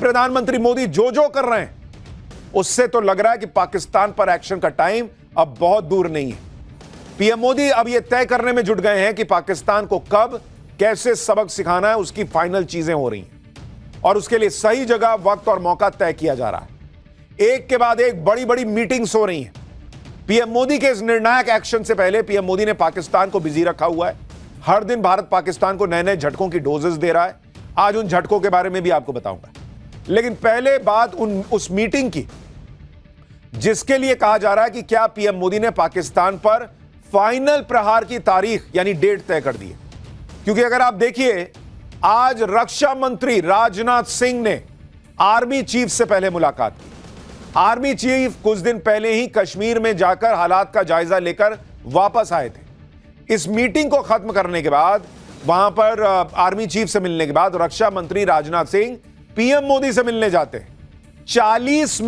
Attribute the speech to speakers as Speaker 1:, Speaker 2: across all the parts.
Speaker 1: प्रधानमंत्री मोदी जो जो कर रहे हैं उससे तो लग रहा है कि पाकिस्तान पर एक्शन का टाइम अब बहुत दूर नहीं है। पीएम मोदी अब यह तय करने में जुट गए हैं कि पाकिस्तान को कब कैसे सबक सिखाना है, उसकी फाइनल चीजें हो रही हैं और उसके लिए सही जगह, वक्त और मौका तय किया जा रहा है। एक के बाद एक बड़ी बड़ी मीटिंग्स हो रही हैं। पीएम मोदी के इस निर्णायक एक्शन से पहले पीएम मोदी ने पाकिस्तान को बिजी रखा हुआ है। हर दिन भारत पाकिस्तान को नए नए झटकों की डोजेस दे रहा है। आज उन झटकों के बारे में भी आपको बताऊंगा, लेकिन पहले बात उस मीटिंग की जिसके लिए कहा जा रहा है कि क्या पीएम मोदी ने पाकिस्तान पर फाइनल प्रहार की तारीख यानी डेट तय कर दी है। क्योंकि अगर आप देखिए, आज रक्षा मंत्री राजनाथ सिंह ने आर्मी चीफ से पहले मुलाकात की। आर्मी चीफ कुछ दिन पहले ही कश्मीर में जाकर हालात का जायजा लेकर वापस आए थे। इस मीटिंग को खत्म करने के बाद, वहां पर आर्मी चीफ से मिलने के बाद रक्षा मंत्री राजनाथ सिंह पीएम मोदी से मिलने जाते हैं। 40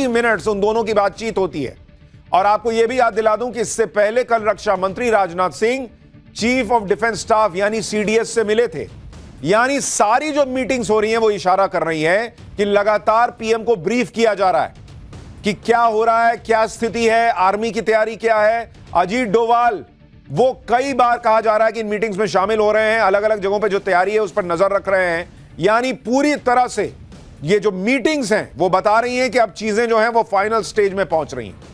Speaker 1: मिनट उन दोनों की बातचीत होती है। और आपको यह भी याद दिला दूं कि इससे पहले कल रक्षा मंत्री Rajnath Singh chief of defence staff यानी सीडीएस से मिले थे। यानी सारी जो मीटिंग्स हो रही हैं वो इशारा कर रही है कि लगातार पीएम को ब्रीफ किया जा रहा है कि क्या हो रहा है, क्या स्थिति है, आर्मी की तैयारी क्या है। अजीत डोभाल, वो कई बार कहा जा रहा है कि इन मीटिंग्स में शामिल हो रहे हैं, अलग अलग जगहों पे जो तैयारी है उस पर नजर रख रहे हैं। यानी पूरी तरह से ये जो मीटिंग्स हैं वो बता रही हैं कि अब चीजें जो हैं वो फाइनल स्टेज में पहुंच रही हैं।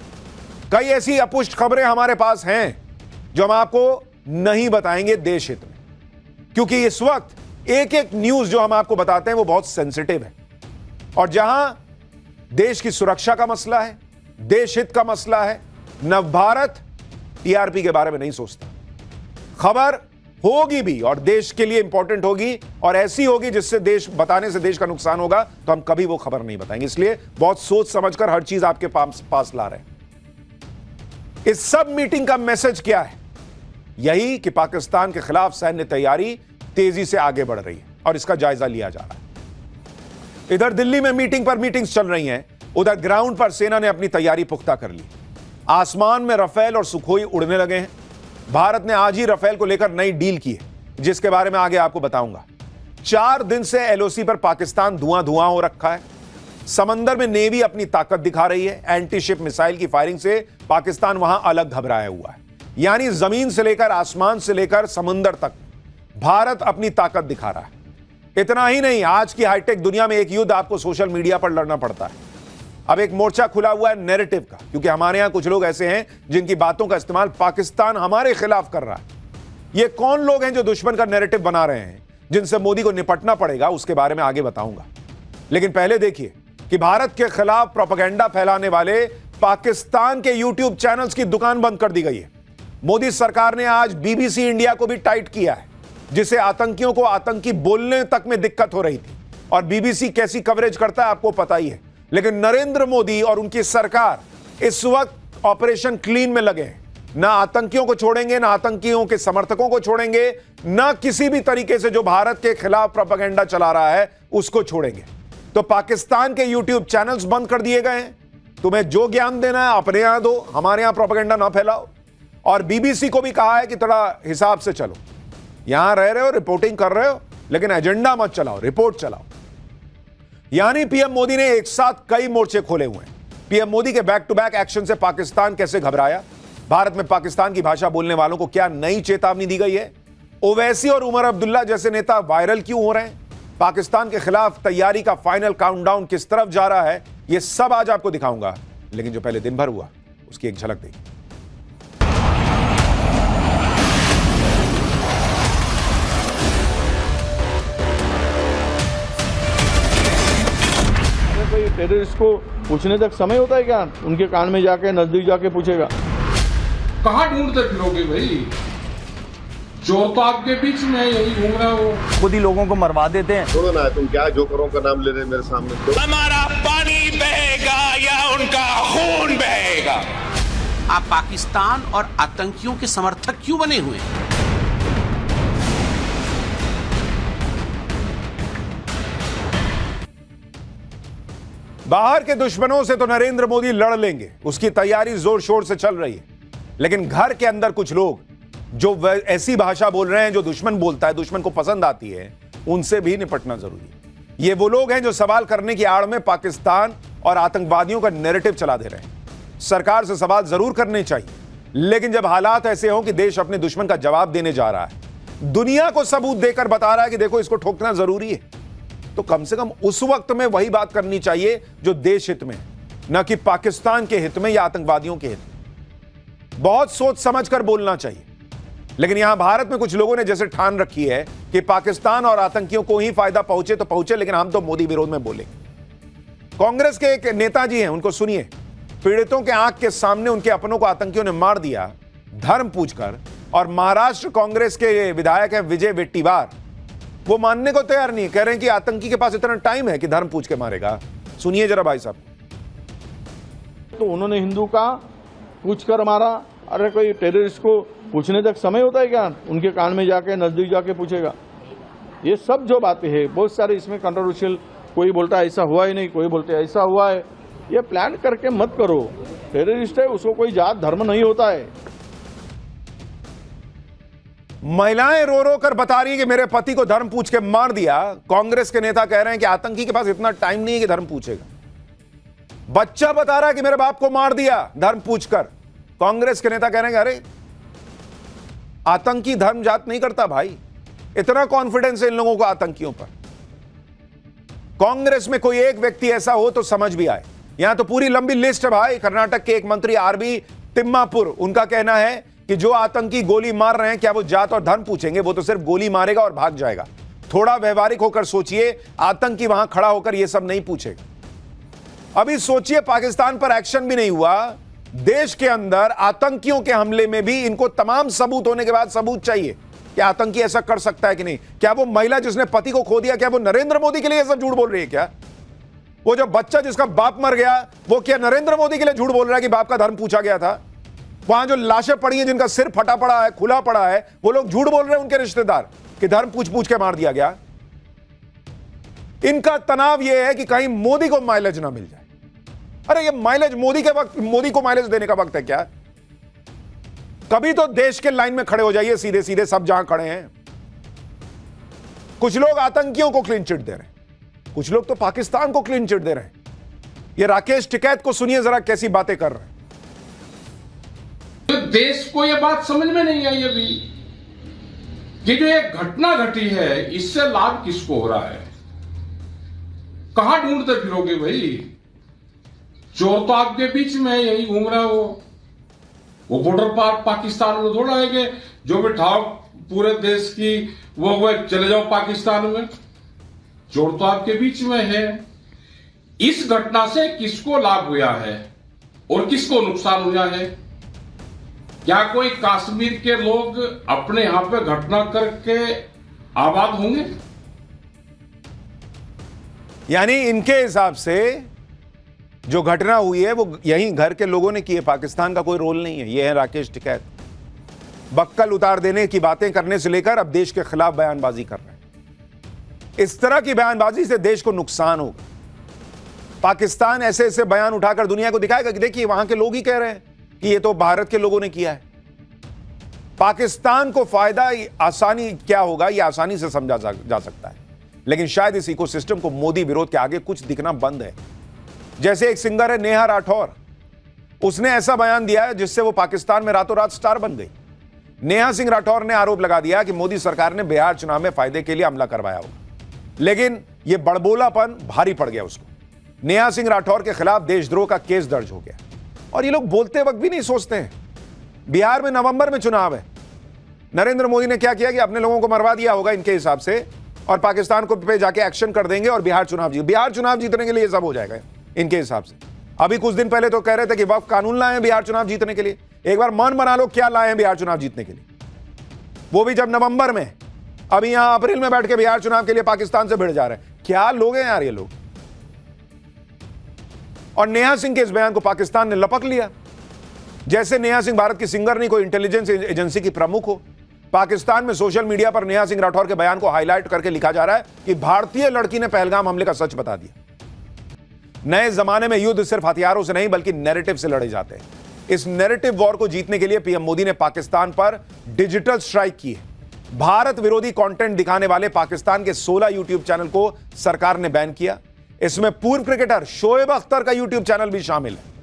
Speaker 1: कई ऐसी अपुष्ट खबरें हमारे पास हैं जो हम आपको नहीं बताएंगे देश हित में, क्योंकि इस वक्त एक एक न्यूज जो हम आपको बताते हैं वो बहुत सेंसिटिव है। और जहां देश की सुरक्षा का मसला है, देश हित का मसला है, नवभारत टीआरपी के बारे में नहीं सोचता। खबर होगी भी और देश के लिए इंपॉर्टेंट होगी और ऐसी होगी जिससे देश बताने से देश का नुकसान होगा, तो हम कभी वो खबर नहीं बताएंगे। इसलिए बहुत सोच समझकर हर चीज आपके पास ला रहे हैं। इस सब मीटिंग का मैसेज क्या है? यही कि पाकिस्तान के खिलाफ सैन्य तैयारी तेजी से आगे बढ़ रही है और इसका जायजा लिया जा रहा है। इधर दिल्ली में मीटिंग पर मीटिंग्स चल रही हैं, उधर ग्राउंड पर सेना ने अपनी तैयारी पुख्ता कर ली। आसमान में रफेल और सुखोई उड़ने लगे हैं। भारत ने आज ही रफेल को लेकर नई डील की है, जिसके बारे में आगे आपको बताऊंगा। 4 दिन से एलओसी पर पाकिस्तान धुआं धुआं हो रखा है। समंदर में नेवी अपनी ताकत दिखा रही है। एंटी शिप मिसाइल की फायरिंग से पाकिस्तान वहां अलग घबराया हुआ है। यानी जमीन से लेकर, आसमान से लेकर समुंदर तक भारत अपनी ताकत दिखा रहा है। इतना ही नहीं, आज की हाईटेक दुनिया में एक युद्ध आपको सोशल मीडिया पर लड़ना पड़ता है। अब एक मोर्चा खुला हुआ है नैरेटिव का, क्योंकि हमारे यहां कुछ लोग ऐसे हैं जिनकी बातों का इस्तेमाल पाकिस्तान हमारे खिलाफ कर रहा है। ये कौन लोग हैं जो दुश्मन का नैरेटिव बना रहे हैं, जिनसे मोदी को निपटना पड़ेगा, उसके बारे में आगे बताऊंगा। लेकिन पहले देखिए कि भारत के खिलाफ प्रोपेगेंडा फैलाने वाले पाकिस्तान के यूट्यूब चैनल्स की दुकान बंद कर दी गई है। मोदी सरकार ने आज बीबीसी इंडिया को भी टाइट किया है, जिसे आतंकियों को आतंकी बोलने तक में दिक्कत हो रही थी। और बीबीसी कैसी कवरेज करता है आपको पता ही है। लेकिन नरेंद्र मोदी और उनकी सरकार इस वक्त ऑपरेशन क्लीन में लगे हैं। ना आतंकियों को छोड़ेंगे, ना आतंकियों के समर्थकों को छोड़ेंगे, ना किसी भी तरीके से जो भारत के खिलाफ प्रोपेगेंडा चला रहा है उसको छोड़ेंगे। तो पाकिस्तान के यूट्यूब चैनल्स बंद कर दिए गए हैं। तुम्हें जो ज्ञान देना है अपने यहां दो, हमारे यहां प्रोपेगेंडा ना फैलाओ। और बीबीसी को भी कहा है कि थोड़ा हिसाब से चलो, यहां रह रहे हो, रिपोर्टिंग कर रहे हो, लेकिन एजेंडा मत चलाओ, रिपोर्ट चलाओ। यानी पीएम मोदी ने एक साथ कई मोर्चे खोले हुए हैं। पीएम मोदी के बैक टू बैक एक्शन से पाकिस्तान कैसे घबराया, भारत में पाकिस्तान की भाषा बोलने वालों को क्या नई चेतावनी दी गई है, ओवैसी और उमर अब्दुल्ला जैसे नेता वायरल क्यों हो रहे हैं, पाकिस्तान के खिलाफ तैयारी का फाइनल काउंटडाउन किस तरफ जा रहा है, यह सब आज आपको दिखाऊंगा। लेकिन जो पहले दिन भर हुआ उसकी एक झलक देखिए।
Speaker 2: टेररिस्ट को पूछने तक समय होता है क्या? उनके कान में जाके, नजदीक जाके पूछेगा?
Speaker 3: कहाँ ढूंढते फिरोगे भाई? चोर तो आपके बीच में यही घूम रहा हो।
Speaker 4: खुद ही लोगों को मरवा देते हैं।
Speaker 5: छोड़ो ना, तुम क्या जोकरों का नाम ले रहे मेरे सामने? तो
Speaker 6: हमारा पानी बहेगा या उनका खून बहेगा।
Speaker 7: आप पाकिस्तान और आतंकियों के समर्थक क्यों बने हुए हैं?
Speaker 1: बाहर के दुश्मनों से तो नरेंद्र मोदी लड़ लेंगे, उसकी तैयारी जोर शोर से चल रही है। लेकिन घर के अंदर कुछ लोग जो ऐसी भाषा बोल रहे हैं जो दुश्मन बोलता है, दुश्मन को पसंद आती है, उनसे भी निपटना जरूरी है। ये वो लोग हैं जो सवाल करने की आड़ में पाकिस्तान और आतंकवादियों का नैरेटिव चला दे रहे हैं। सरकार से सवाल जरूर करने चाहिए, लेकिन जब हालात ऐसे हों कि देश अपने दुश्मन का जवाब देने जा रहा है, दुनिया को सबूत देकर बता रहा है कि देखो इसको ठोकना जरूरी है, तो कम से कम उस वक्त में वही बात करनी चाहिए जो देश हित में है, न कि पाकिस्तान के हित में या आतंकवादियों के हित में। बहुत सोच समझ कर बोलना चाहिए। लेकिन यहां भारत में कुछ लोगों ने जैसे ठान रखी है कि पाकिस्तान और आतंकियों को ही फायदा पहुंचे तो पहुंचे, लेकिन हम तो मोदी विरोध में बोले। कांग्रेस के एक नेताजी हैं, उनको सुनिए। पीड़ितों के आंख के सामने उनके अपनों को आतंकियों ने मार दिया धर्म पूछकर, और महाराष्ट्र कांग्रेस के विधायक हैं विजय वेट्टीवार, वो मानने को तैयार नहीं, कह रहे हैं कि आतंकी के पास इतना टाइम है कि धर्म पूछ के मारेगा। सुनिए जरा भाई साहब।
Speaker 2: तो उन्होंने हिंदू का पूछ कर मारा। अरे कोई टेररिस्ट को पूछने तक समय होता है क्या? उनके कान में जाके नजदीक जाके पूछेगा। ये सब जो बातें हैं बहुत सारे इसमें कंट्रोवर्शियल, कोई बोलता है ऐसा हुआ ही नहीं, कोई बोलते ऐसा हुआ है। ये प्लान करके मत करो। टेररिस्ट है, उसको कोई जात धर्म नहीं होता है।
Speaker 1: महिलाएं रो रो कर बता रही है कि मेरे पति को धर्म पूछ के मार दिया। कांग्रेस के नेता कह रहे हैं कि आतंकी के पास इतना टाइम नहीं है कि धर्म पूछेगा। बच्चा बता रहा है कि मेरे बाप को मार दिया धर्म पूछकर। कांग्रेस के नेता कह रहे हैं अरे आतंकी धर्म जात नहीं करता भाई। इतना कॉन्फिडेंस है इन लोगों को आतंकियों पर। कांग्रेस में कोई एक व्यक्ति ऐसा हो तो समझ भी आए। यहां तो पूरी लंबी लिस्ट है भाई। कर्नाटक के एक मंत्री आरबी तिम्मापुर, उनका कहना है कि जो आतंकी गोली मार रहे हैं क्या वो जात और धर्म पूछेंगे? वो तो सिर्फ गोली मारेगा और भाग जाएगा। थोड़ा व्यवहारिक होकर सोचिए, आतंकी वहां खड़ा होकर यह सब नहीं पूछेगा। अभी सोचिए, पाकिस्तान पर एक्शन भी नहीं हुआ, देश के अंदर आतंकियों के हमले में भी इनको तमाम सबूत होने के बाद सबूत चाहिए कि आतंकी ऐसा कर सकता है कि नहीं। क्या वो महिला जिसने पति को खो दिया, क्या वो नरेंद्र मोदी के लिए ऐसा झूठ बोल रही है? क्या वो जो बच्चा जिसका बाप मर गया, वो क्या नरेंद्र मोदी के लिए झूठ बोल रहा है कि बाप का धर्म पूछा गया था? वहां जो लाशें पड़ी हैं, जिनका सिर फटा पड़ा है, खुला पड़ा है, वो लोग झूठ बोल रहे हैं उनके रिश्तेदार कि धर्म पूछ पूछ के मार दिया गया। इनका तनाव यह है कि कहीं मोदी को माइलेज ना मिल जाए। अरे ये माइलेज मोदी के वक्त, मोदी को माइलेज देने का वक्त है क्या? कभी तो देश के लाइन में खड़े हो जाइए सीधे सीधे, सब जहां खड़े हैं। कुछ लोग आतंकियों को क्लीन चिट दे रहे हैं, कुछ लोग तो पाकिस्तान को क्लीन चिट दे रहे हैं। ये राकेश टिकैत को सुनिए जरा कैसी बातें कर रहे हैं।
Speaker 3: तो देश को यह बात समझ में नहीं आई अभी कि जो एक घटना घटी है, इससे लाभ किसको हो रहा है? कहां ढूंढते फिरोगे भाई? चोर तो आपके बीच में यही घूम रहा है। वो बॉर्डर पार पाकिस्तान में थोड़ा है कि जो भी ठाव पूरे देश की वो चले जाओ पाकिस्तान में। चोर तो आपके बीच में है। इस घटना से किसको लाभ हुआ है और किसको नुकसान हुआ है? क्या कोई कश्मीर के लोग अपने यहां पे घटना करके आबाद होंगे?
Speaker 1: यानी इनके हिसाब से जो घटना हुई है वो यहीं घर के लोगों ने की है, पाकिस्तान का कोई रोल नहीं है। ये है राकेश टिकैत। बक्कल उतार देने की बातें करने से लेकर अब देश के खिलाफ बयानबाजी कर रहे हैं। इस तरह की बयानबाजी से देश को नुकसान होगा। पाकिस्तान ऐसे ऐसे बयान उठाकर दुनिया को दिखाएगा कि देखिए वहां के लोग ही कह रहे हैं कि ये तो भारत के लोगों ने किया है। पाकिस्तान को फायदा आसानी क्या होगा, यह आसानी से समझा जा सकता है, लेकिन शायद इस इकोसिस्टम को मोदी विरोध के आगे कुछ दिखना बंद है। जैसे एक सिंगर है नेहा राठौर, उसने ऐसा बयान दिया है जिससे वो पाकिस्तान में रातों रात स्टार बन गई। नेहा सिंह राठौर ने आरोप लगा दिया कि मोदी सरकार ने बिहार चुनाव में फायदे के लिए हमला करवाया होगा, लेकिन यह बड़बोलापन भारी पड़ गया उसको। नेहा सिंह राठौर के खिलाफ देशद्रोह का केस दर्ज हो गया। और ये लोग बोलते वक्त भी नहीं सोचते हैं। बिहार में नवंबर में चुनाव है। नरेंद्र मोदी ने क्या किया कि अपने लोगों को मरवा दिया होगा इनके हिसाब से, और पाकिस्तान को पे जाके एक्शन कर देंगे और बिहार चुनाव जीतने के लिए ये सब हो जाएगा इनके हिसाब से। अभी कुछ दिन पहले तो कह रहे थे कि वक्फ कानून लाए हैं बिहार चुनाव जीतने के लिए। एक बार मन बना लो क्या लाए हैं बिहार चुनाव जीतने के लिए, वो भी जब नवंबर में। अभी यहां अप्रैल में बैठ के बिहार चुनाव के लिए पाकिस्तान से भिड़ जा रहे हैं। क्या लोग हैं यार ये लोग। और नेहा सिंह के इस बयान को पाकिस्तान ने लपक लिया, जैसे नेहा सिंह भारत की सिंगर नहीं, कोई इंटेलिजेंस एजेंसी की प्रमुख हो। पाकिस्तान में सोशल मीडिया पर नेहा सिंह राठौर के बयान को हाईलाइट करके लिखा जा रहा है कि भारतीय लड़की ने पहलगाम हमले का सच बता दिया। नए जमाने में युद्ध सिर्फ हथियारों से नहीं बल्कि नैरेटिव से लड़े जाते हैं। इस नैरेटिव वॉर को जीतने के लिए पीएम मोदी ने पाकिस्तान पर डिजिटल स्ट्राइक की है। भारत विरोधी कंटेंट दिखाने वाले पाकिस्तान के 16 यूट्यूब चैनल को सरकार ने बैन किया। इसमें पूर्व क्रिकेटर शोएब अख्तर का यूट्यूब चैनल भी शामिल है।